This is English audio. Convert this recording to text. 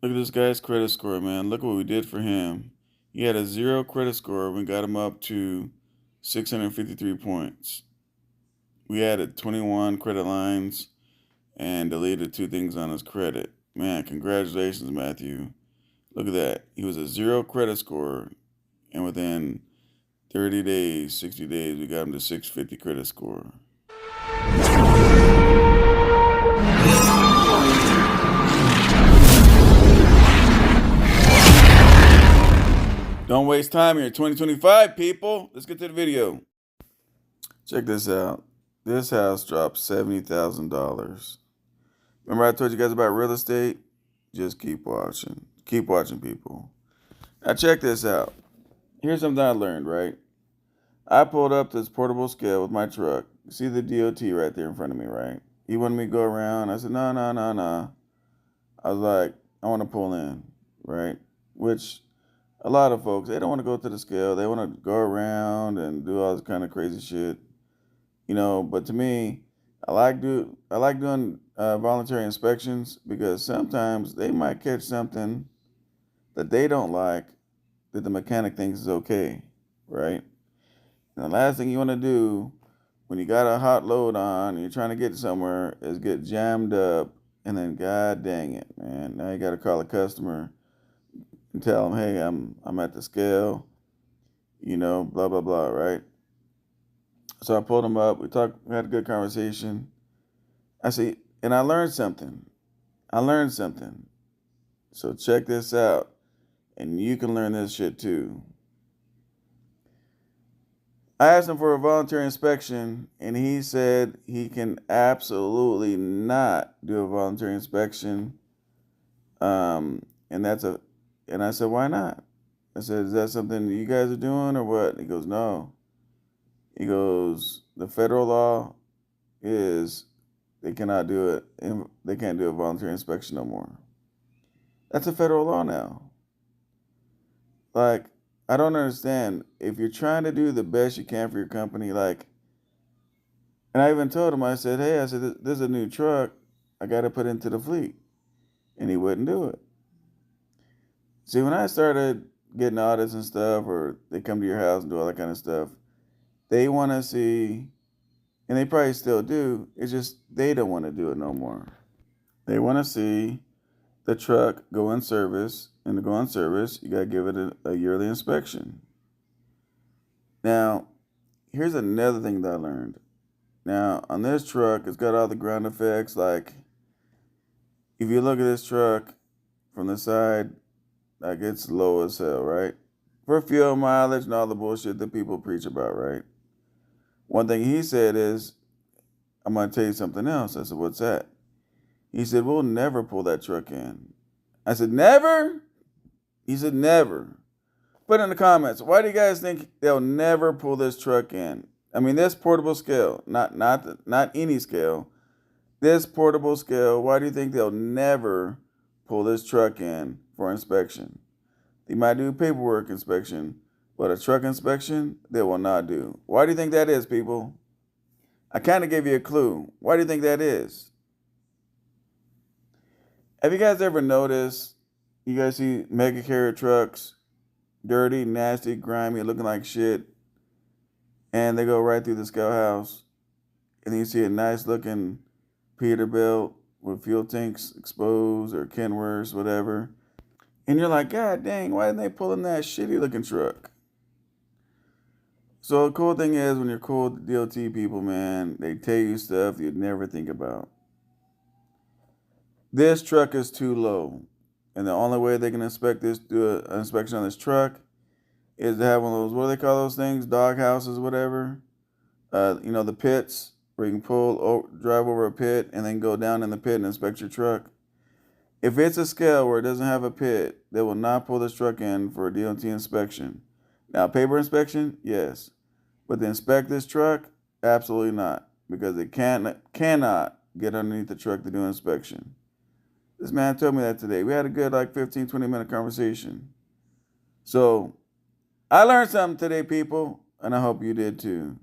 Look at this guy's credit score, man. Look what we did for him. He had a zero credit score. We got him up to 653 points. We added 21 credit lines and deleted two things on his credit. Man, congratulations, Matthew. Look at that. He was a zero credit score, and within 30 days, 60 days, we got him to 650 credit score. Don't waste time here. 2025, people. Let's get to the video. Check this out. This house dropped $70,000. Remember I told you guys about real estate? Just keep watching. Keep watching, people. Now check this out. Here's something I learned, right? I pulled up this portable scale with my truck. You see the DOT right there in front of me, right? He wanted me to go around. I said, no, no, no, no. I was like, I want to pull in, right? Which a lot of folks, they don't want to go to the scale. They want to go around and do all this kind of crazy shit. But to me, I like doing voluntary inspections because sometimes they might catch something that they don't like that the mechanic thinks is okay, right? And the last thing you want to do when you got a hot load on and you're trying to get somewhere is get jammed up, and then god dang it, man, now you got to call a customer and tell them, hey, I'm at the scale, blah blah blah, right? So I pulled him up. We had a good conversation. I see, and I learned something. So check this out, and you can learn this shit too. I asked him for a voluntary inspection, and he said he can absolutely not do a voluntary inspection. And I said, why not? I said, is that something that you guys are doing or what? He goes, no. He goes, the federal law is they cannot do it. They can't do a voluntary inspection no more. That's a federal law now. Like, I don't understand. If you're trying to do the best you can for your company, and I even told him, I said, hey, this is a new truck. I got to put into the fleet. And he wouldn't do it. See, when I started getting audits and stuff, or they come to your house and do all that kind of stuff, they want to see, and they probably still do, it's just they don't want to do it no more. They want to see the truck go in service, and to go in service, you got to give it a yearly inspection. Now, here's another thing that I learned. Now, on this truck, it's got all the ground effects. Like, if you look at this truck from the side, like, it's low as hell, right? For fuel mileage and all the bullshit that people preach about, right? One thing he said is, I'm going to tell you something else. I said, what's that? He said, we'll never pull that truck in. I said, never? He said, never. Put in the comments, why do you guys think they'll never pull this truck in? I mean, this portable scale, not any scale. This portable scale, why do you think they'll never pull this truck in for inspection? They might do paperwork inspection, but a truck inspection, they will not do. Why do you think that is, people? I kind of gave you a clue. Why do you think that is? Have you guys ever noticed, you guys see mega carrier trucks, dirty, nasty, grimy, looking like shit, and they go right through the scale house, and then you see a nice looking Peterbilt with fuel tanks exposed or Kenworth, whatever, and you're like, God dang, why didn't they pull in that shitty looking truck? So the cool thing is, when you're cool with the DOT people, man, they tell you stuff you'd never think about. This truck is too low, and the only way they can do an inspection on this truck is to have one of those, what do they call those things? Dog houses, whatever. The pits where you can drive over a pit and then go down in the pit and inspect your truck. If it's a scale where it doesn't have a pit, they will not pull this truck in for a DOT inspection. Now, paper inspection, yes. But to inspect this truck, absolutely not. Because it cannot get underneath the truck to do an inspection. This man told me that today. We had a good 15, 20-minute conversation. So, I learned something today, people, and I hope you did too.